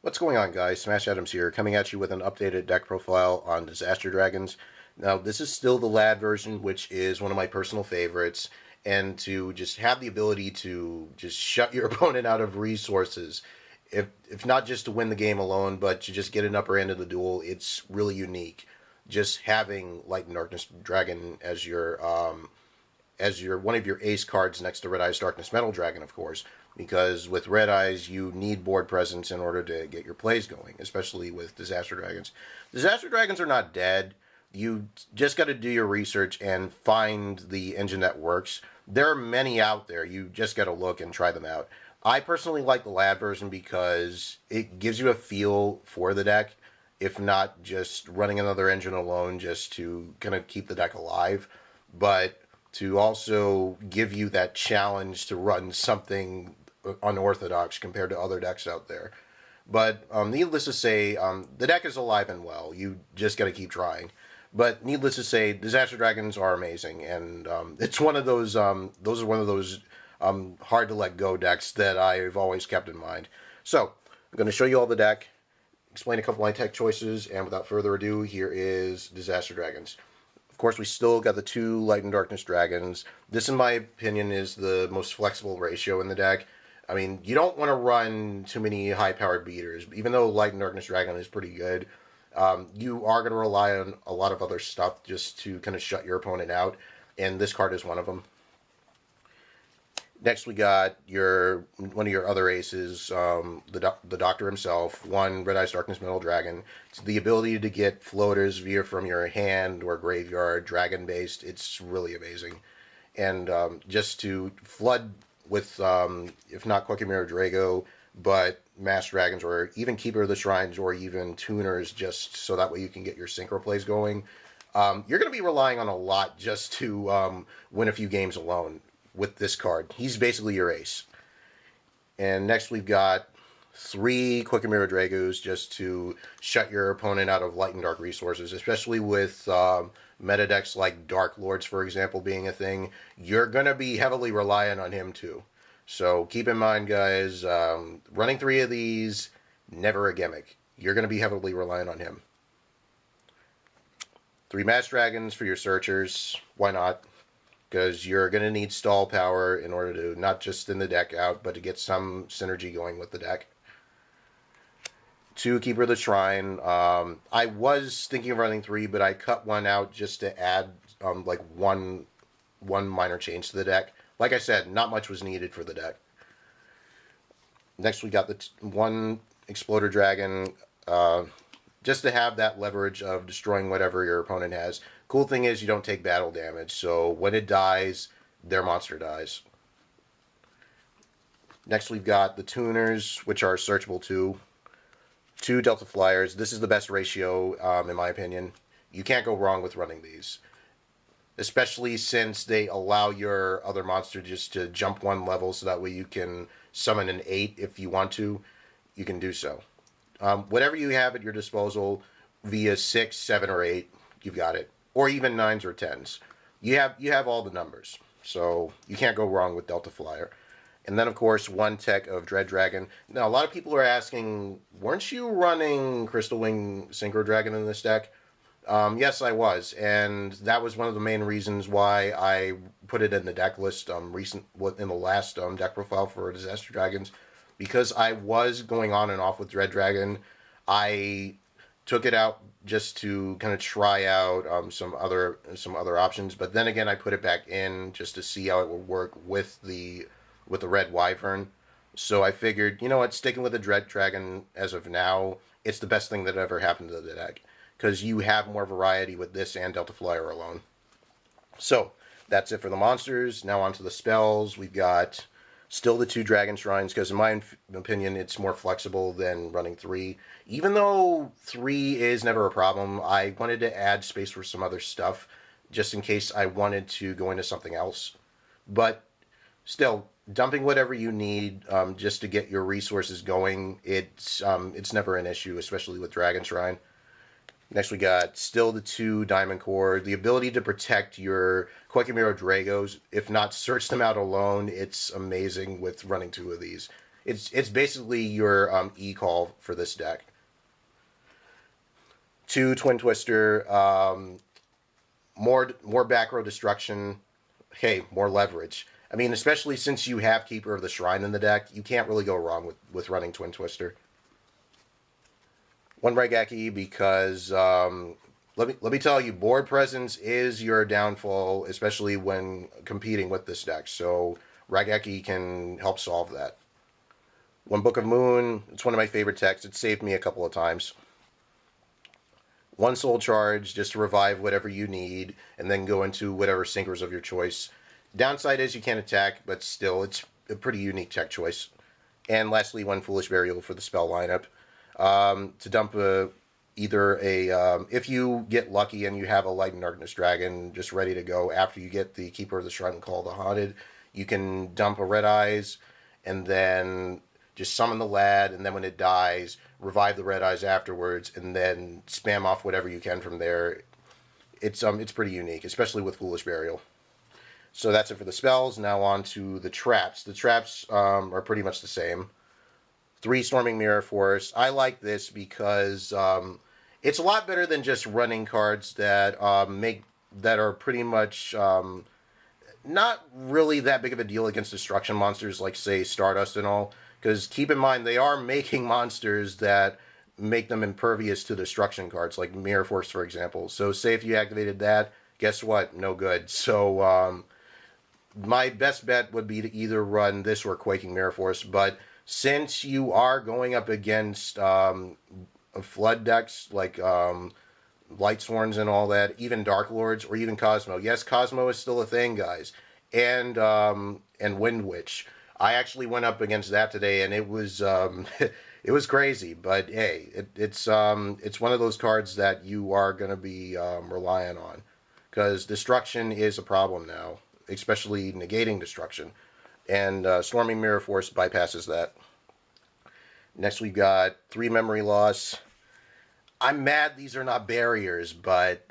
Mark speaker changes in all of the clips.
Speaker 1: What's going on, guys? Smash Adams here, coming at you with an updated deck profile on Disaster Dragons. Now, this is still the LAD version, which is one of my personal favorites, and to just have the ability to just shut your opponent out of resources, if not just to win the game alone, but to just get an upper end of the duel, it's really unique. Just having Lightning Darkness Dragon as your one of your ace cards next to Red Eyes Darkness Metal Dragon, of course, because with Red Eyes you need board presence in order to get your plays going, especially with Disaster Dragons. Disaster Dragons are not dead. You just got to do your research and find the engine that works. There are many out there. You just got to look and try them out. I personally like the LAD version because it gives you a feel for the deck, if not just running another engine alone just to kind of keep the deck alive, but to also give you that challenge to run something unorthodox compared to other decks out there. But needless to say, the deck is alive and well. You just got to keep trying. But needless to say, Disaster Dragons are amazing, and it's one of those. Those are one of those hard to let go decks that I've always kept in mind. So I'm going to show you all the deck, explain a couple of my tech choices, and without further ado, here is Disaster Dragons. Of course, we still got the two Light and Darkness Dragons. This, in my opinion, is the most flexible ratio in the deck. I mean, you don't want to run too many high-powered beaters. Even though Light and Darkness Dragon is pretty good, you are going to rely on a lot of other stuff just to kind of shut your opponent out, and this card is one of them. Next, we got one of your other aces, the Doctor himself, one Red Eyes Darkness Metal Dragon. It's the ability to get floaters via from your hand or graveyard, dragon-based. It's really amazing. And just to flood with, if not Koaki Drago, but Mass Dragons, or even Keeper of the Shrines, or even Tuners, just so that way you can get your synchro plays going. You're going to be relying on a lot just to win a few games alone with this card. He's basically your ace. And next we've got three Koaki Dragos just to shut your opponent out of light and dark resources, especially with meta decks like Dark Lords, for example, being a thing. You're going to be heavily reliant on him too. So keep in mind, guys, running three of these, never a gimmick. You're going to be heavily reliant on him. Three Mass Dragons for your searchers. Why not? Because you're going to need stall power in order to not just thin the deck out, but to get some synergy going with the deck. Two Keeper of the Shrine. I was thinking of running three, but I cut one out just to add like one minor change to the deck. Like I said, not much was needed for the deck. Next, we got the one Exploder Dragon, just to have that leverage of destroying whatever your opponent has. Cool thing is you don't take battle damage, so when it dies, their monster dies. Next, we've got the Tuners, which are searchable too. Two Delta Flyers. This is the best ratio, in my opinion. You can't go wrong with running these, especially since they allow your other monster just to jump one level, so that way you can summon an 8 if you want to. You can do so. Whatever you have at your disposal via 6, 7, or 8, you've got it. Or even 9s or 10s. You have all the numbers, so you can't go wrong with Delta Flyer. And then, of course, one tech of Dread Dragon. Now, a lot of people are asking, weren't you running Crystal Wing Synchro Dragon in this deck? Yes, I was, and that was one of the main reasons why I put it in the deck list in the last deck profile for Disaster Dragons, because I was going on and off with Dread Dragon. I took it out just to kind of try out some other options, but then again I put it back in just to see how it would work with the Red Wyvern. So I figured, you know what, sticking with the Dread Dragon as of now, it's the best thing that ever happened to the deck, because you have more variety with this and Delta Flyer alone. So that's it for the monsters. Now on to the spells. We've got still the two Dragon Shrines, because in my opinion, it's more flexible than running three. Even though three is never a problem, I wanted to add space for some other stuff, just in case I wanted to go into something else. But still, dumping whatever you need just to get your resources going, it's never an issue, especially with Dragon Shrine. Next, we got still the two Diamond Core. The ability to protect your Koaki Dragos, if not search them out alone, it's amazing with running two of these. It's basically your E-call for this deck. 2 Twin Twister, more back row destruction. Hey, more leverage. I mean, especially since you have Keeper of the Shrine in the deck, you can't really go wrong with running Twin Twister. 1 Raigeki because let me tell you, board presence is your downfall, especially when competing with this deck. So Raigeki can help solve that. 1 Book of Moon. It's one of my favorite techs. It saved me a couple of times. 1 Soul Charge just to revive whatever you need, and then go into whatever Synchros of your choice. Downside is you can't attack, but still, it's a pretty unique tech choice. And lastly, 1 Foolish Burial for the spell lineup. To dump if you get lucky and you have a Lightning Dragon just ready to go after you get the Keeper of the Shrine Call the Haunted, you can dump a Red Eyes and then just summon the lad, and then when it dies, revive the Red Eyes afterwards, and then spam off whatever you can from there. It's pretty unique, especially with Foolish Burial. So that's it for the spells. Now on to the traps. The traps are pretty much the same. 3 Storming Mirror Force. I like this because it's a lot better than just running cards that are pretty much not really that big of a deal against destruction monsters like, say, Stardust and all. Because keep in mind, they are making monsters that make them impervious to destruction cards, like Mirror Force, for example. So say if you activated that, guess what? No good. So my best bet would be to either run this or Quaking Mirror Force. But since you are going up against flood decks like Lightsworns and all that, even Dark Lords or even Cosmo. Yes, Cosmo is still a thing, guys. And Wind Witch. I actually went up against that today, and it was it was crazy. But hey, it's one of those cards that you are going to be relying on, because destruction is a problem now, especially negating destruction, and Storming Mirror Force bypasses that. Next, we've got 3 Memory Loss. I'm mad these are not barriers, but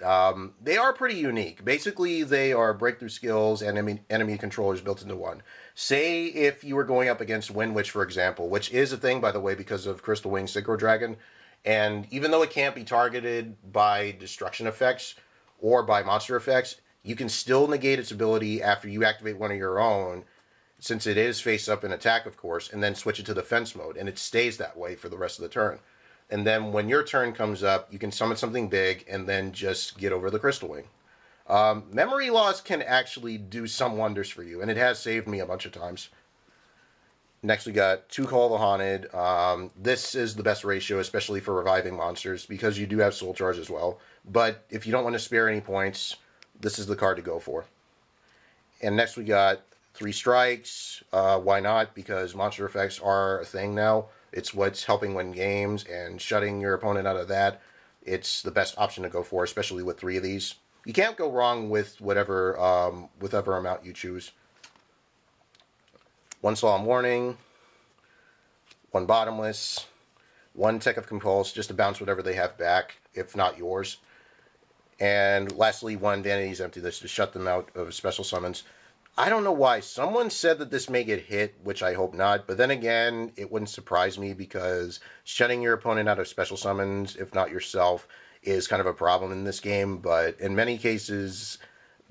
Speaker 1: they are pretty unique. Basically, they are breakthrough skills and enemy controllers built into one. Say if you were going up against Wind Witch, for example, which is a thing, by the way, because of Crystal Wing Synchro Dragon, and even though it can't be targeted by destruction effects or by monster effects, you can still negate its ability after you activate one of your own, since it is face up in attack, of course, and then switch it to defense mode, and it stays that way for the rest of the turn. And then when your turn comes up, you can summon something big and then just get over the Crystal Wing. Memory Loss can actually do some wonders for you, and it has saved me a bunch of times. Next, we got 2 Call the Haunted. This is the best ratio, especially for reviving monsters, because you do have Soul Charge as well. But if you don't want to spare any points, this is the card to go for. And next, we got 3 Strikes. Why not? Because monster effects are a thing now. It's what's helping win games, and shutting your opponent out of that, it's the best option to go for, especially with 3 of these. You can't go wrong with whatever amount you choose. 1 Solemn Warning, 1 Bottomless, 1 Tech of Compulse, just to bounce whatever they have back, if not yours. And lastly, 1 Vanity's Emptiness to shut them out of special summons. I don't know why. Someone said that this may get hit, which I hope not. But then again, it wouldn't surprise me, because shutting your opponent out of special summons, if not yourself, is kind of a problem in this game. But in many cases,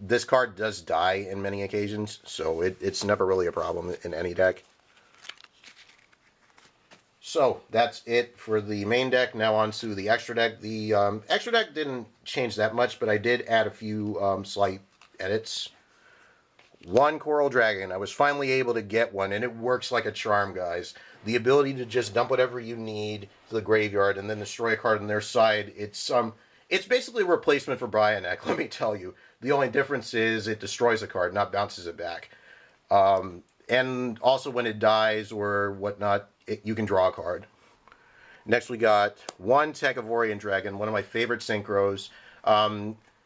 Speaker 1: this card does die in many occasions, so it's never really a problem in any deck. So that's it for the main deck. Now on to the extra deck. The extra deck didn't change that much, but I did add a few slight edits. 1 Coral Dragon. I was finally able to get one, and it works like a charm, guys. The ability to just dump whatever you need to the graveyard and then destroy a card on their side, it's basically a replacement for Brionek, let me tell you. The only difference is it destroys a card, not bounces it back. And also when it dies or whatnot, you can draw a card. Next we got 1 Tech of Orient Dragon, one of my favorite synchros.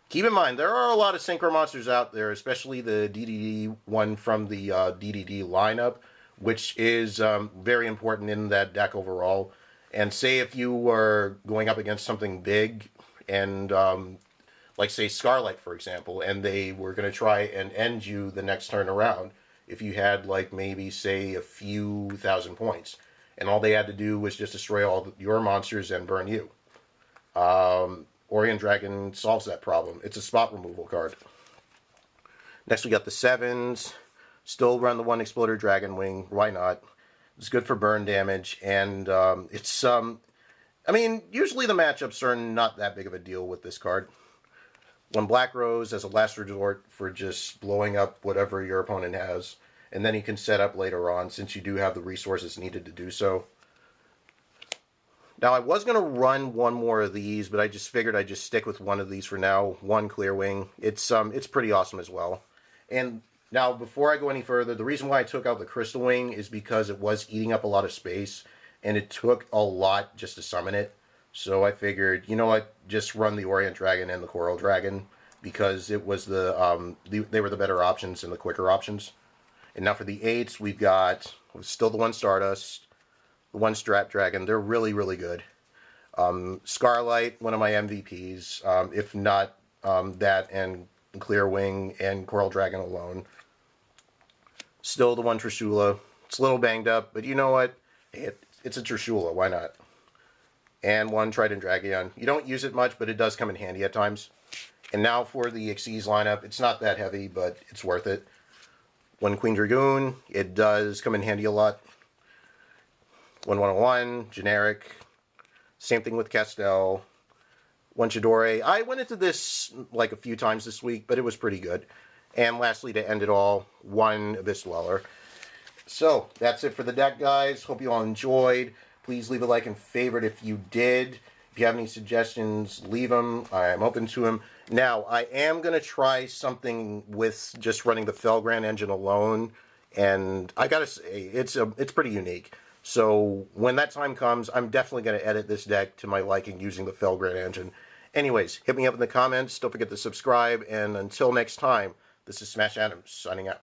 Speaker 1: Keep in mind, there are a lot of synchro monsters out there, especially the DDD one from the DDD lineup, which is very important in that deck overall. And say if you were going up against something big, and like say Scarlight, for example, and they were going to try and end you the next turn around, if you had, like, maybe, say, a few thousand points. And all they had to do was just destroy all your monsters and burn you. Orient Dragon solves that problem. It's a spot removal card. Next we got the 7s. Still run the 1 Exploder Dragonwing. Why not? It's good for burn damage. And it's, I mean, usually the matchups are not that big of a deal with this card. 1 Black Rose as a last resort for just blowing up whatever your opponent has. And then you can set up later on since you do have the resources needed to do so. Now, I was going to run 1 more of these, but I just figured I'd just stick with 1 of these for now. 1 Clear Wing. It's pretty awesome as well. And now, before I go any further, the reason why I took out the Crystal Wing is because it was eating up a lot of space, and it took a lot just to summon it. So I figured, you know what, just run the Orient Dragon and the Coral Dragon, because it was they were the better options and the quicker options. And now for the 8s, we've got still the 1 Stardust, the 1 Strat Dragon. They're really, really good. Scarlight, one of my MVPs, if not that and Clear Wing and Coral Dragon alone. Still the 1 Trishula. It's a little banged up, but you know what? It's a Trishula. Why not? And 1 Trident Dragion. You don't use it much, but it does come in handy at times. And now for the Xyz lineup. It's not that heavy, but it's worth it. 1 Queen Dragoon. It does come in handy a lot. 1 101. Generic. Same thing with Castel. 1 Chidori. I went into this like a few times this week, but it was pretty good. And lastly, to end it all, 1 Abyss Dweller. So, that's it for the deck, guys. Hope you all enjoyed. Please leave a like and favorite if you did. If you have any suggestions, leave them. I'm open to them. Now, I am going to try something with just running the Felgrand engine alone. And I got to say, it's pretty unique. So, when that time comes, I'm definitely going to edit this deck to my liking using the Felgrand engine. Anyways, hit me up in the comments. Don't forget to subscribe. And until next time, this is Smash Adams, signing out.